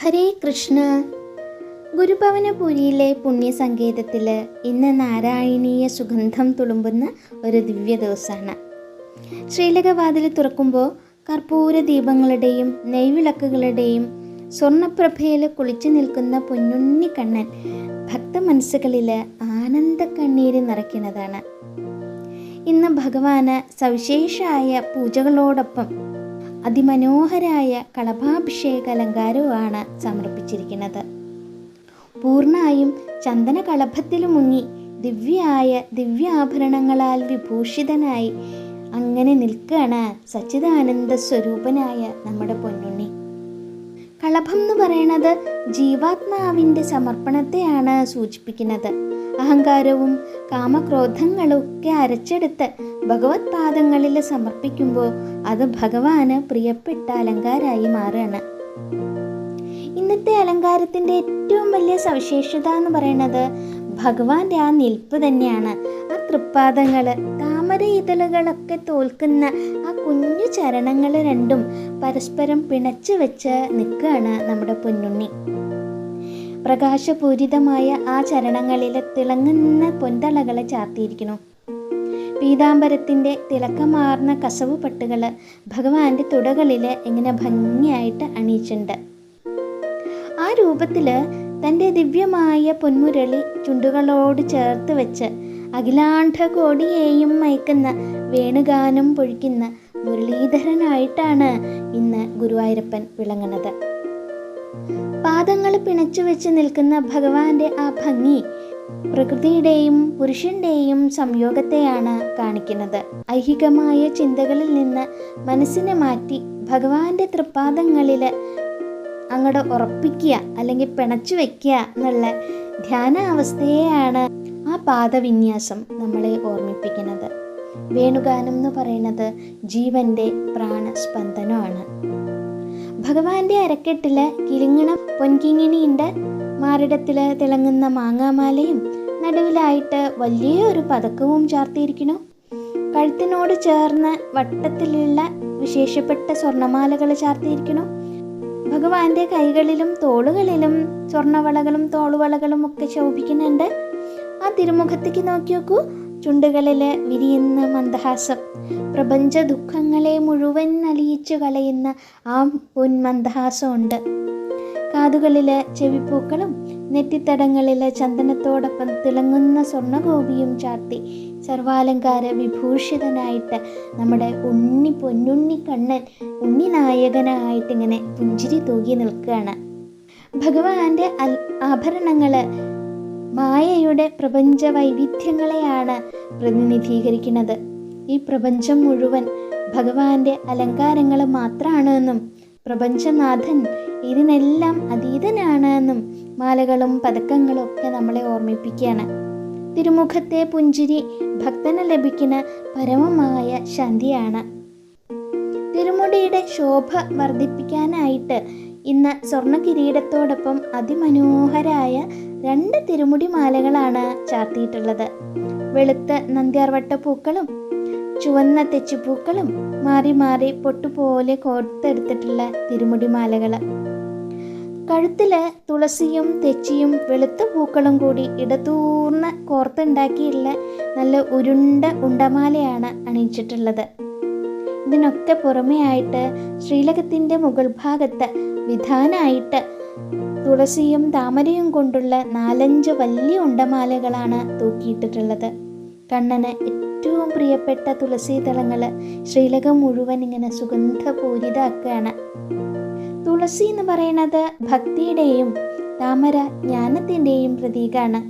ഹരേ കൃഷ്ണ. ഗുരുഭവനപുരിയിലെ പുണ്യസങ്കേതത്തിൽ ഇന്ന് നാരായണീയ സുഗന്ധം തുളുമ്പുന്ന ഒരു ദിവ്യ ദിവസമാണ്. ശ്രീലകവാതിൽ തുറക്കുമ്പോൾ കർപ്പൂര ദീപങ്ങളുടെയും നെയ്വിളക്കുകളുടെയും സ്വർണ്ണപ്രഭയിൽ കുളിച്ചു നിൽക്കുന്ന പൊന്നുണ്ണി കണ്ണൻ ഭക്ത മനസ്സുകളിൽ ആനന്ദ കണ്ണീര് നിറയ്ക്കുന്നതാണ്. ഇന്ന് ഭഗവാന് സവിശേഷമായ പൂജകളോടൊപ്പം അതിമനോഹരായ കളഭാഭിഷേക അലങ്കാരവുമാണ് സമർപ്പിച്ചിരിക്കുന്നത്. പൂർണ്ണമായും ചന്ദന കളഭത്തിൽ മുങ്ങി ദിവ്യാഭരണങ്ങളാൽ വിഭൂഷിതനായി അങ്ങനെ നിൽക്കുകയാണ് സച്ചിദാനന്ദ സ്വരൂപനായ നമ്മുടെ പൊന്നുണ്ണി. കളഭം എന്ന് പറയുന്നത് ജീവാത്മാവിൻ്റെ സമർപ്പണത്തെയാണ് സൂചിപ്പിക്കുന്നത്. അഹങ്കാരവും കാമക്രോധങ്ങളും ഒക്കെ അരച്ചെടുത്ത് ഭഗവത് പാദങ്ങളിൽ സമർപ്പിക്കുമ്പോൾ അത് ഭഗവാന് പ്രിയപ്പെട്ട അലങ്കാരമായി മാറുകയാണ്. ഇന്നത്തെ അലങ്കാരത്തിൻ്റെ ഏറ്റവും വലിയ സവിശേഷത എന്ന് പറയുന്നത് ഭഗവാന്റെ ആ നിൽപ്പ് തന്നെയാണ്. ആ തൃപ്പാദങ്ങൾ, താമര ഇതളുകളൊക്കെ തോൽക്കുന്ന ആ കുഞ്ഞു ചരണങ്ങൾ രണ്ടും പരസ്പരം പിണച്ചു വെച്ച് നിൽക്കുകയാണ് നമ്മുടെ പൊന്നുണ്ണി. പ്രകാശപൂരിതമായ ആ ചരണങ്ങളിൽ തിളങ്ങുന്ന പൊന്തളകൾ ചാർത്തിയിരിക്കുന്നു. പീതാംബരത്തിൻ്റെ തിളക്കമാർന്ന കസവ് പട്ടുകൾ ഭഗവാന്റെ തുടകളിൽ ഇങ്ങനെ ഭംഗിയായിട്ട് അണിയിച്ചിട്ടുണ്ട്. ആ രൂപത്തിൽ തൻ്റെ ദിവ്യമായ പൊന്മുരളി ചുണ്ടുകളോട് ചേർത്ത് വെച്ച് അഖിലാണ്ഡ കോടിയെയും മയക്കുന്ന വേണുഗാനം പൊഴിക്കുന്ന മുരളീധരനായിട്ടാണ് ഇന്ന് ഗുരുവായൂരപ്പൻ വിളങ്ങുന്നത്. പാദങ്ങൾ പിണച്ചു വെച്ച് നിൽക്കുന്ന ഭഗവാന്റെ ആ ഭംഗി പ്രകൃതിയുടെയും പുരുഷന്റെയും സംയോഗത്തെയാണ് കാണിക്കുന്നത്. ഐഹികമായ ചിന്തകളിൽ നിന്ന് മനസ്സിനെ മാറ്റി ഭഗവാന്റെ തൃപ്പാദങ്ങളിൽ അങ്ങോട്ട് ഉറപ്പിക്കുക അല്ലെങ്കിൽ പിണച്ചു വയ്ക്കുക എന്നുള്ള ധ്യാനാവസ്ഥയെയാണ് ആ പാദവിന്യാസം നമ്മളെ ഓർമ്മിപ്പിക്കുന്നത്. വേണുഗാനം എന്ന് പറയുന്നത് ജീവന്റെ പ്രാണസ്പന്ദനമാണ്. ഭഗവാന്റെ അരക്കെട്ടിൽ കിലുങ്ങണ പൊൻകിങ്ങിണിയുണ്ട്. മാറിടത്തിൽ തിളങ്ങുന്ന മാങ്ങാമാലയും നടുവിലായിട്ട് വലിയൊരു പതക്കവും ചാർത്തിയിരിക്കുന്നു. കഴുത്തിനോട് ചേർന്ന് വട്ടത്തിലുള്ള വിശേഷപ്പെട്ട സ്വർണ്ണമാലകൾ ചാർത്തിയിരിക്കുന്നു. ഭഗവാന്റെ കൈകളിലും തോളുകളിലും സ്വർണ്ണവളകളും തോളുവളകളും ഒക്കെ ശോഭിക്കുന്നുണ്ട്. ആ തിരുമുഖത്തേക്ക് നോക്കി നോക്കൂ. ചുണ്ടുകളിൽ വിരിയുന്ന മന്ദഹാസം, പ്രപഞ്ച ദുഃഖങ്ങളെ മുഴുവൻ അലിയിച്ചു കളയുന്ന ആ പൊന്മന്ദഹാസമുണ്ട്. കാതുകളിൽ ചെവിപ്പൂക്കളും നെറ്റിത്തടങ്ങളിൽ ചന്ദനത്തോടൊപ്പം തിളങ്ങുന്ന സ്വർണ്ണഗോപിയും ചാർത്തി സർവാലങ്കാര വിഭൂഷിതനായിട്ട് നമ്മുടെ പൊന്നുണ്ണി കണ്ണൻ ഉണ്ണിനായകനായിട്ട് ഇങ്ങനെ പുഞ്ചിരി തൂകി നിൽക്കുകയാണ്. ഭഗവാന്റെ ആഭരണങ്ങൾ മായയുടെ പ്രപഞ്ച വൈവിധ്യങ്ങളെയാണ് പ്രതിനിധീകരിക്കുന്നത്. ഈ പ്രപഞ്ചം മുഴുവൻ ഭഗവാന്റെ അലങ്കാരങ്ങൾ മാത്രമാണ് എന്നും പ്രപഞ്ചനാഥൻ ഇതിനെല്ലാം അതീതനാണ് എന്നും മാലകളും പതക്കങ്ങളും ഒക്കെ നമ്മളെ ഓർമ്മിപ്പിക്കുകയാണ്. തിരുമുഖത്തെ പുഞ്ചിരി ഭക്തന് ലഭിക്കുന്ന പരമമായ ശാന്തിയാണ്. തിരുമുടിയുടെ ശോഭ വർദ്ധിപ്പിക്കാനായിട്ട് ഇന്ന് സ്വർണ്ണ കിരീടത്തോടൊപ്പം അതിമനോഹരായ 2 തിരുമുടി മാലകളാണ് ചാർത്തിയിട്ടുള്ളത്. വെളുത്ത നന്ദ്യാർവട്ട പൂക്കളും ചുവന്ന തെച്ചിപ്പൂക്കളും മാറി മാറി പൊട്ടുപോലെ കോർത്തെടുത്തിട്ടുള്ള തിരുമുടി മാലകൾ. കഴുത്തില് തുളസിയും തെച്ചിയും വെളുത്ത പൂക്കളും കൂടി ഇടതൂർന്ന് കോർത്തുണ്ടാക്കിയുള്ള നല്ല ഉരുണ്ട ഉണ്ടമാലയാണ് അണിയിച്ചിട്ടുള്ളത്. ഇതിനൊക്കെ പുറമേ ആയിട്ട് ശ്രീലകത്തിൻ്റെ മുകൾ ഭാഗത്ത് വിധാനായിട്ട് തുളസിയും താമരയും കൊണ്ടുള്ള 4-5 വലിയ ഉണ്ടമാലകളാണ് തൂക്കിയിട്ടിട്ടുള്ളത്. കണ്ണന് ഏറ്റവും പ്രിയപ്പെട്ട തുളസി ദളങ്ങൾ ശ്രീലകം മുഴുവൻ ഇങ്ങനെ സുഗന്ധപൂരിതാക്കുകയാണ്. തുളസി എന്ന് പറയുന്നത് ഭക്തിയുടെയും താമര ജ്ഞാനത്തിൻ്റെയും പ്രതീകമാണ്.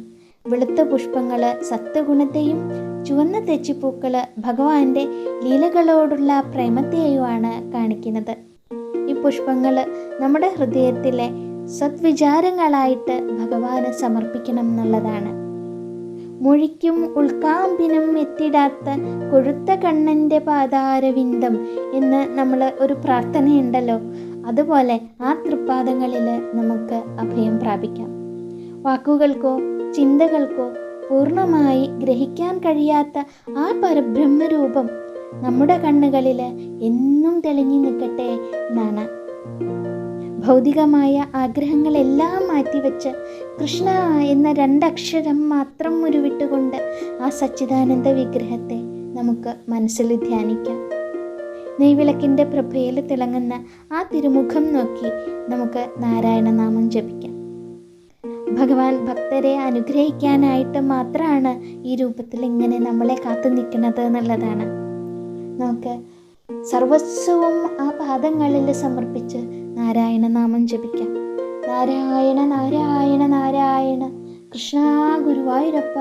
വെളുത്ത പുഷ്പങ്ങൾ സത്വഗുണത്തെയും ചുവന്ന തെച്ചിപ്പൂക്കൾ ഭഗവാന്റെ ലീലകളോടുള്ള പ്രേമത്തെയുമാണ് കാണിക്കുന്നത്. ഈ പുഷ്പങ്ങൾ നമ്മുടെ ഹൃദയത്തിലെ സദ്വിചാരങ്ങളായിട്ട് ഭഗവാന് സമർപ്പിക്കണം എന്നുള്ളതാണ്. മൊഴിക്കും ഉൾക്കാമ്പിനും എത്തിടാത്ത കൊഴുത്ത കണ്ണൻ്റെ പാതാരവിന്ദം എന്ന് നമ്മൾ ഒരു പ്രാർത്ഥനയുണ്ടല്ലോ, അതുപോലെ ആ തൃപ്പാദങ്ങളിൽ നമുക്ക് അഭയം പ്രാപിക്കാം. വാക്കുകൾക്കോ ചിന്തകൾക്കോ പൂർണ്ണമായി ഗ്രഹിക്കാൻ കഴിയാത്ത ആ പരബ്രഹ്മരൂപം നമ്മുടെ കണ്ണുകളിൽ എന്നും തെളിഞ്ഞു നിൽക്കട്ടെ എന്നാണ്. ഭൗതികമായ ആഗ്രഹങ്ങളെല്ലാം മാറ്റിവെച്ച് കൃഷ്ണ എന്ന രണ്ടക്ഷരം മാത്രം ഉരുവിട്ടുകൊണ്ട് ആ സച്ചിദാനന്ദ വിഗ്രഹത്തെ നമുക്ക് മനസ്സിൽ ധ്യാനിക്കാം. നെയ്വിളക്കിൻ്റെ പ്രഭയിൽ തിളങ്ങുന്ന ആ തിരുമുഖം നോക്കി നമുക്ക് നാരായണനാമം ജപിക്കാം. ഭഗവാൻ ഭക്തരെ അനുഗ്രഹിക്കാനായിട്ട് മാത്രമാണ് ഈ രൂപത്തിൽ ഇങ്ങനെ നമ്മളെ കാത്തു നിൽക്കുന്നത് എന്നുള്ളതാണ്. നമുക്ക് സർവസ്വവും ആ പാദങ്ങളിൽ സമർപ്പിച്ച് നാരായണനാമം ജപിക്കാം. നാരായണ നാരായണ നാരായണ കൃഷ്ണ ഗുരുവായൂരപ്പ.